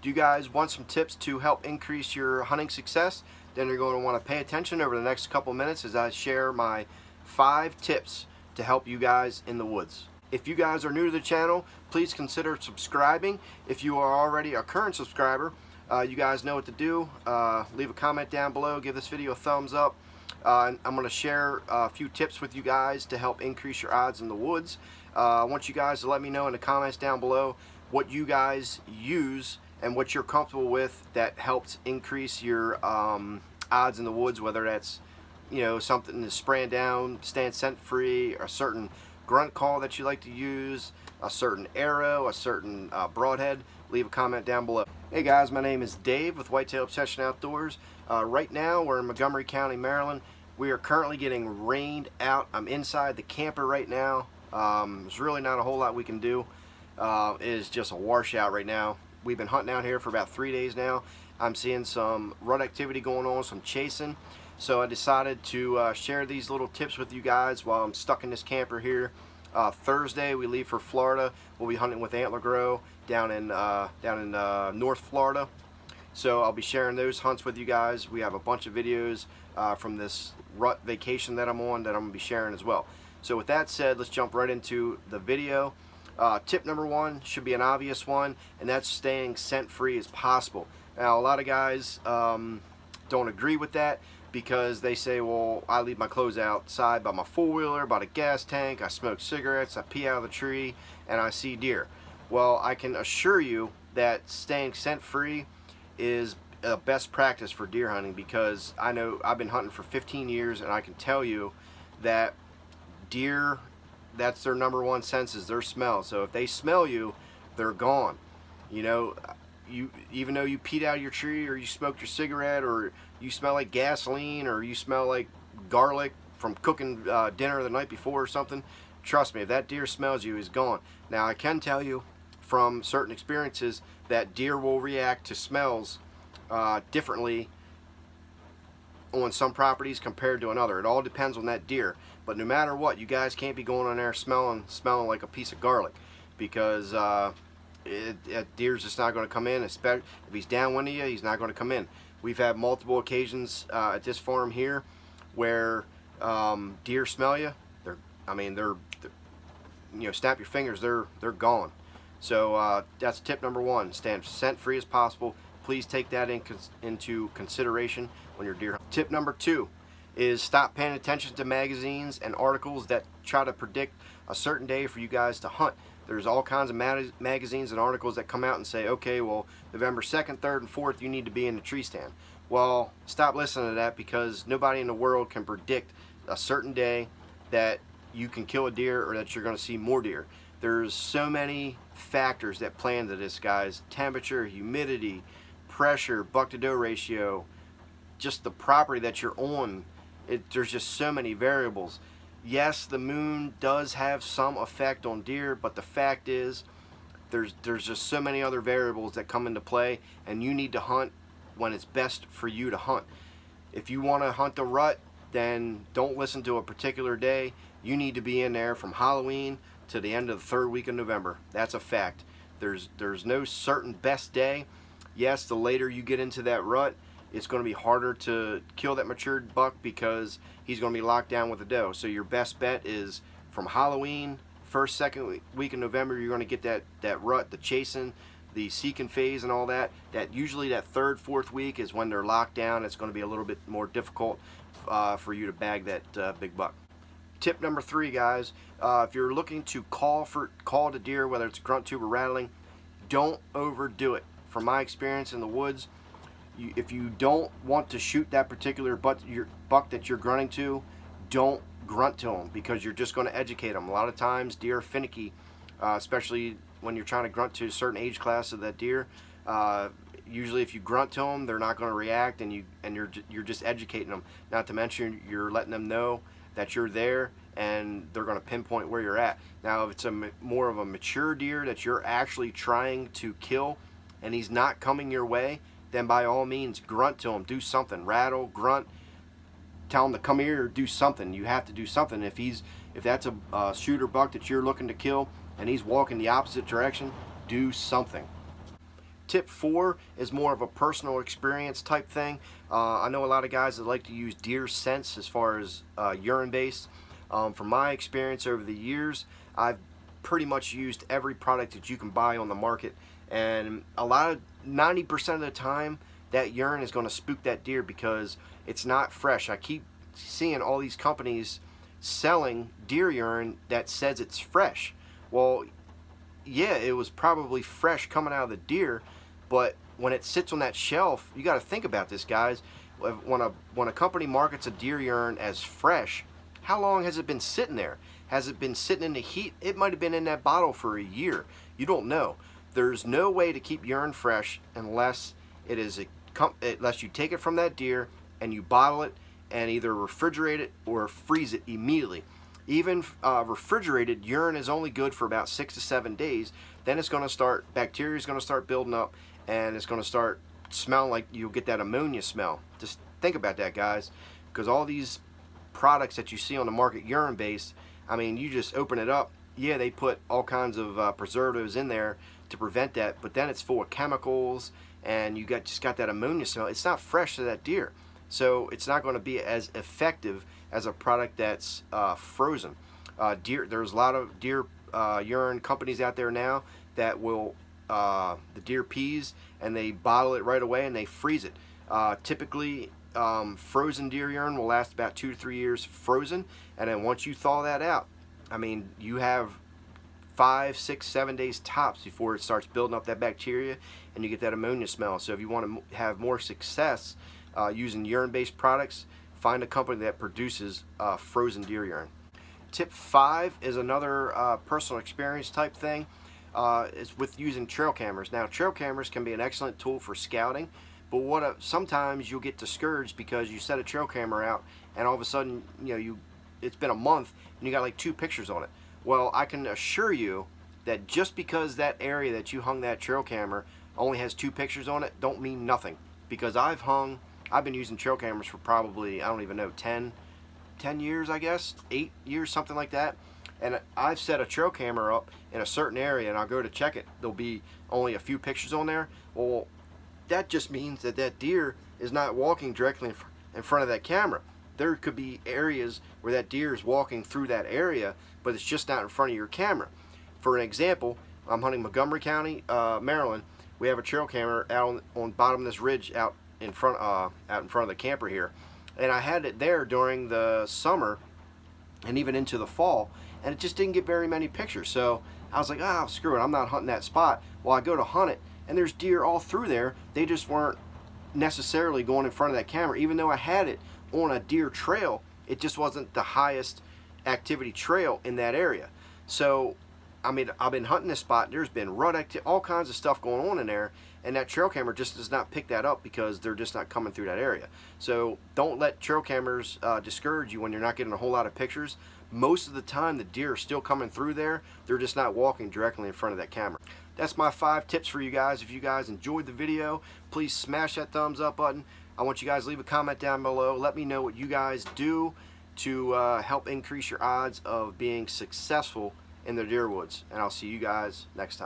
Do you guys want some tips to help increase your hunting success? Then you're going to want to pay attention over the next couple minutes as I share my 5 tips to help you guys in the woods. If you guys are new to the channel, please consider subscribing. If you are already a current subscriber, you guys know what to do. Leave a comment down below, give this video a thumbs up. I'm going to share a few tips with you guys to help increase your odds in the woods. I want you guys to let me know in the comments down below what you guys use and what you're comfortable with that helps increase your odds in the woods, whether that's, you know, something to spraying down, staying scent free, a certain grunt call that you like to use, a certain arrow, a certain broadhead. Leave a comment down below. Hey guys, my name is Dave with Whitetail Obsession Outdoors. Right now we're in Montgomery County, Maryland. We are currently getting rained out. I'm inside the camper right now. There's really not a whole lot we can do. It is just a washout right now. We've been hunting out here for about 3 days now. I'm seeing some rut activity going on, some chasing. So I decided to share these little tips with you guys while I'm stuck in this camper here. Thursday we leave for Florida. We'll be hunting with Antler Grow down in North Florida. So I'll be sharing those hunts with you guys. We have a bunch of videos from this rut vacation that I'm on that I'm going to be sharing as well. So with that said, let's jump right into the video. Tip number 1 should be an obvious one, and that's staying scent free as possible. Now a lot of guys don't agree with that because they say, well, I leave my clothes outside by my four-wheeler, by the gas tank, I smoke cigarettes, I pee out of the tree, and I see deer. Well, I can assure you that staying scent free is a best practice for deer hunting, because I know I've been hunting for 15 years and I can tell you that deer, that's their number one sense, is their smell. So if they smell you, they're gone. You know, you even though you peed out of your tree, or you smoked your cigarette, or you smell like gasoline, or you smell like garlic from cooking dinner the night before or something, trust me, if that deer smells you, he's gone. Now I can tell you from certain experiences that deer will react to smells differently on some properties compared to another. It all depends on that deer. But no matter what, you guys can't be going on there smelling like a piece of garlic, because deer's just not going to come in. Especially if he's downwind of you, he's not going to come in. We've had multiple occasions at this farm here where deer smell you. They're you know, snap your fingers, they're gone. So that's tip number 1. Stay scent free as possible. Please take that into consideration when you're deer hunting. Tip number 2 is stop paying attention to magazines and articles that try to predict a certain day for you guys to hunt. There's all kinds of magazines and articles that come out and say, okay, well, November 2nd, 3rd, and 4th, you need to be in the tree stand. Well, stop listening to that, because nobody in the world can predict a certain day that you can kill a deer or that you're going to see more deer. There's so many factors that play into this, guys. Temperature, humidity, pressure, buck-to-doe ratio, just the property that you're on. There's just so many variables. Yes, the moon does have some effect on deer, but the fact is there's just so many other variables that come into play, and you need to hunt when it's best for you to hunt. If you want to hunt the rut, then don't listen to a particular day. You need to be in there from Halloween to the end of the 3rd week of November. That's a fact. There's no certain best day. Yes, the later you get into that rut, it's going to be harder to kill that matured buck, because he's going to be locked down with a doe. So your best bet is from Halloween, 1st, 2nd week of November. You're going to get that rut, the chasing, the seeking phase and all that. Usually that 3rd, 4th week is when they're locked down. It's going to be a little bit more difficult for you to bag that big buck. Tip number 3, guys, if you're looking to call the deer, whether it's grunt, tube, or rattling, don't overdo it. From my experience in the woods, if you don't want to shoot that particular buck that you're grunting to, don't grunt to them, because you're just going to educate them. A lot of times deer are finicky, especially when you're trying to grunt to a certain age class of that deer. Usually if you grunt to them, they're not going to react, and you're just educating them. Not to mention you're letting them know that you're there, and they're going to pinpoint where you're at. Now if it's more of a mature deer that you're actually trying to kill and he's not coming your way, then by all means grunt to him. Do something. Rattle, grunt, tell him to come here, or do something. You have to do something. If that's a shooter buck that you're looking to kill and he's walking the opposite direction, do something. tip 4 is more of a personal experience type thing. I know a lot of guys that like to use deer scents as far as urine based. From my experience over the years, I've pretty much used every product that you can buy on the market, and 90% of the time that urine is going to spook that deer because it's not fresh. I keep seeing all these companies selling deer urine that says it's fresh. Well, yeah, it was probably fresh coming out of the deer, but when it sits on that shelf, you got to think about this, guys. When a company markets a deer urine as fresh, how long has it been sitting there? Has it been sitting in the heat? It might have been in that bottle for a year. You don't know. There's no way to keep urine fresh unless unless you take it from that deer and you bottle it and either refrigerate it or freeze it immediately. Even refrigerated urine is only good for about 6 to 7 days. Then it's going to start, bacteria is going to start building up, and it's going to start smelling like you'll get that ammonia smell. Just think about that, guys, because all these products that you see on the market urine based, I mean, you just open it up, yeah, they put all kinds of preservatives in there to prevent that, but then it's full of chemicals and you just got that ammonia smell. It's not fresh to that deer, so it's not going to be as effective as a product that's frozen. There's a lot of deer urine companies out there now that will the deer pees and they bottle it right away and they freeze it. Typically frozen deer urine will last about 2 to 3 years frozen, and then once you thaw that out, I mean, you have 5, 6, 7 days tops before it starts building up that bacteria and you get that ammonia smell. So if you want to have more success using urine based products, find a company that produces frozen deer urine. Tip 5 is another personal experience type thing. It's with using trail cameras. Now, trail cameras can be an excellent tool for scouting, but sometimes you'll get discouraged because you set a trail camera out and all of a sudden, it's been a month and you got like 2 pictures on it. Well, I can assure you that just because that area that you hung that trail camera only has 2 pictures on it, don't mean nothing. Because I've been using trail cameras for probably, I don't even know, 10 years, I guess, 8 years, something like that. And I've set a trail camera up in a certain area and I'll go to check it. There'll be only a few pictures on there. Well, that just means that that deer is not walking directly in front of that camera. There could be areas where that deer is walking through that area, but it's just not in front of your camera. For an example, I'm hunting Montgomery County, Maryland. We have a trail camera out on bottom of this ridge out in front of the camper here, and I had it there during the summer and even into the fall, and it just didn't get very many pictures. So I was like, oh, screw it, I'm not hunting that spot. Well, I go to hunt it, and there's deer all through there. They just weren't necessarily going in front of that camera. Even though I had it on a deer trail, it just wasn't the highest activity trail in that area. So I mean, I've been hunting this spot, there's been rut activity, all kinds of stuff going on in there, and that trail camera just does not pick that up because they're just not coming through that area. So don't let trail cameras discourage you when you're not getting a whole lot of pictures. Most of the time the deer are still coming through there, they're just not walking directly in front of that camera. That's my 5 tips for you guys. If you guys enjoyed the video, please smash that thumbs up button. I want you guys to leave a comment down below. Let me know what you guys do to help increase your odds of being successful in the deer woods. And I'll see you guys next time.